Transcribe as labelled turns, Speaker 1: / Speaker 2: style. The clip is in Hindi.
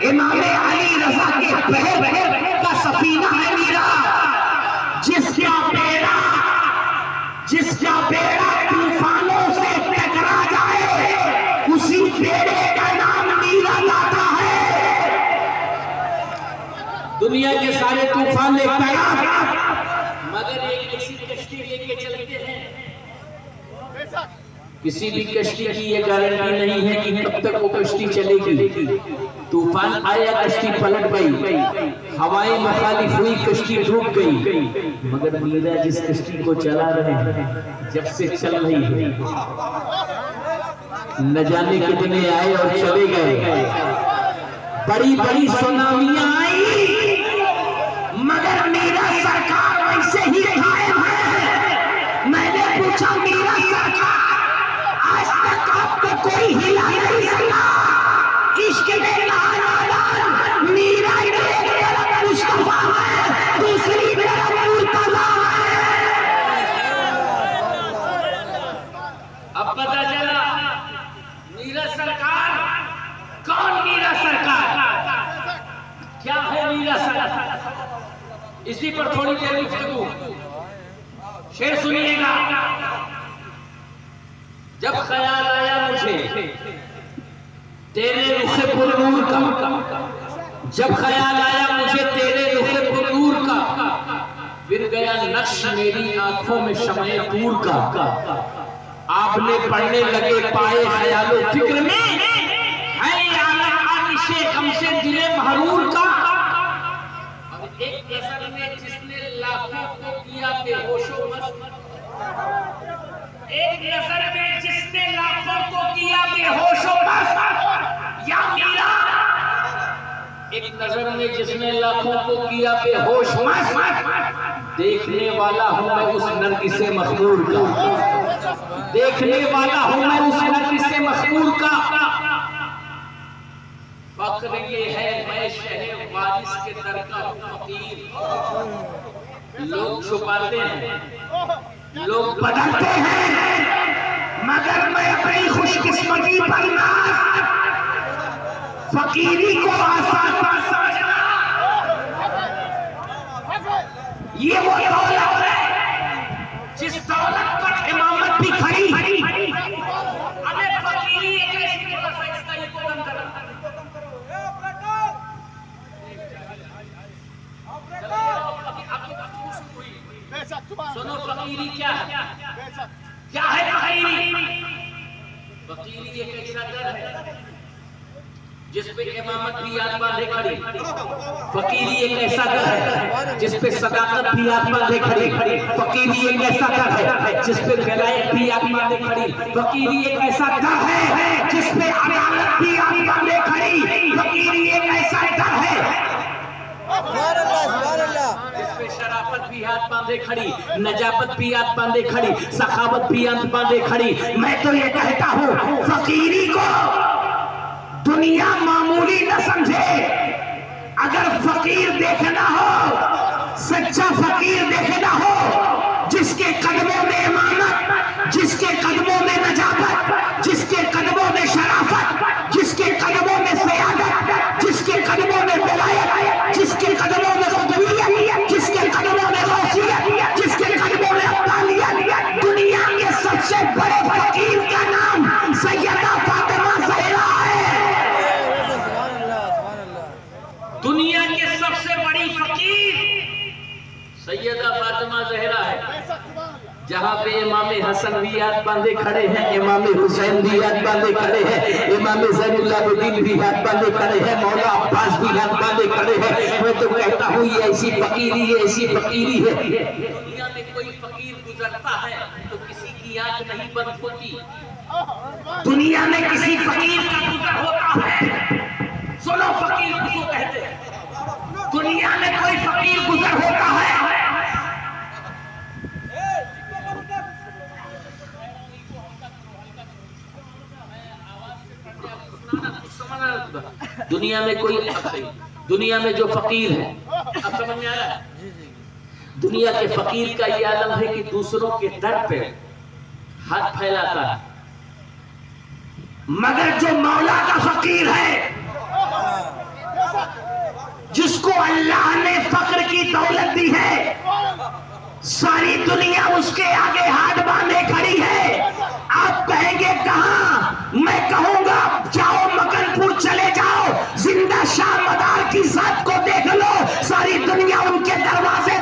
Speaker 1: इमाम अली रजा के बहर का सफीना है मीरा, जिसका बेड़ा तूफानों से टकरा जाए उसी बेड़े का नाम मीरा लाता है। दुनिया के सारे तूफान लेता है मगर एक ऐसी कश्ती लेके चलते हैं, किसी भी कश्ती की ये गारंटी नहीं है कि कब तक वो कश्ती चलेगी। तूफान आया, कश्ती पलट गई, हवाएं मुखालिफ हुई, कश्ती डूब गई, मगर मीरा जिस कश्ती को चला रहे हैं जब से चल रही है, न जाने कितने आए और चले गए, बड़ी बड़ी सुनामियां आई, मगर मीरा सरकार वैसे ही कायम है। मैंने पूछा मीरा सरकार आज तक आपको कोई हिला नहीं सका, इश्क में मीरा एक तरफ मुस्तफा है, दूसरी तरफ मुर्तजा है। अब पता चला मीरा सरकार कौन, मीरा सरकार क्या है, मीरा सरकार। इसी पर थोड़ी देर गुफ्तगू, शेर सुनिएगा। जब ख्याल आया मुझे तेरे रुखे पुरूर का, जब ख्याल आया मुझे तेरे रुखे पुरूर का, फिर गया नक्श मेरी आंखों में शमे दूर का। आपने पढ़ने लगे पाए ख्यालो फिक्र में, है आनिशे हमसे दिले महरूर का। और एक नजर में जिसने लाखों को किया बेहोशो मस्त, एक नजर में जिसने लाखों को किया बेहोशो मस्त, या मीरा एक नजर में जिसने लाखों को किया बेहोश मस्त। देखने वाला हूं मैं उस नरगिसे मखमूर का, देखने वाला हूं मैं उस नरगिसे मखमूर का। फख्र ये है मैं शहर वारिस के दर का फकीर। लोग छुपाते हैं, लोग बदलते हैं, मगर मैं अपनी खुशकिस्मती पर नाज फकीरी को आसान समझना। ये वो दौलत है जिस दौलत पर इमामत भी खड़ी। अबे फकीरी एक ऐसी तरफ है, इसका ये कदम करा। सुनो फकीरी क्या है, क्या है फकीरी? फकीरी एक ऐसा दर है जिस पे इमामत भी याद बांधे खड़ी। फकीरी एक ऐसा दर है जिस पे सदाकत भी याद बांधे खड़ी। फकीरी एक ऐसा दर है जिस पे विलायत भी याद बांधे खड़ी। फकीरी एक ऐसा दर है जिस पे अदालत भी याद बांधे खड़ी। फकीरी एक ऐसा दर है जिसपे शराफत भी हाथ बांधे खड़ी, नजाबत भी हाथ बांधे खड़ी, सखावत भी हाथ बांधे खड़ी। मैं तो ये कहता हूँ फकीरी को दुनिया मामूली न समझे। अगर फकीर देखना हो, सच्चा फकीर देखना हो, जिसके कदमों में इमामत, जिसके कदमों में नजाबत, जिसके कदमों में शराफत, जिसके कदमों में सयादत, जिसके कदमों में विलायत, जिसके कदमों में खुदवियत, जिसके कदमों में गौसियत, जिसके कदमों में अब्दालियत, दुनिया के सबसे बड़े फकीर का नाम सैयदा फातिमा ज़हरा है। दुनिया के सबसे बड़ी फकीर सैयदा फातिमा ज़हरा है। जहाँ पे इमाम हसन भी हाथ बांधे खड़े हैं, इमाम हुसैन भी हाथ बांधे खड़े हैं, इमाम ज़ैनुलाब्दीन भी हाथ बांधे खड़े हैं, मौला अब्बास भी हाथ बांधे खड़े हैं। मैं तो कहता हूँ ये ऐसी फकीरी है, ऐसी फकीरी है। दुनिया में कोई फकीर गुजरता है तो किसी की आंख नहीं बंद होती। दुनिया में किसी फकीर का गुजर होता है। सुनो फकीर किसको कहते हैं? दुनिया में कोई फकीर गुजर होता है दुनिया में कोई, दुनिया में जो फकीर है, अब समझ में आ रहा है? दुनिया के फकीर का ये आलम है कि दूसरों के दर पे हाथ फैलाता है, मगर जो मौला का फकीर है दौलत दी है, सारी दुनिया उसके आगे हाथ बांधे खड़ी है। आप कहेंगे कहां? मैं कहूंगा जाओ मकनपुर चले जाओ, जिंदा शाह मदार की जात को देख लो, सारी दुनिया उनके दरवाजे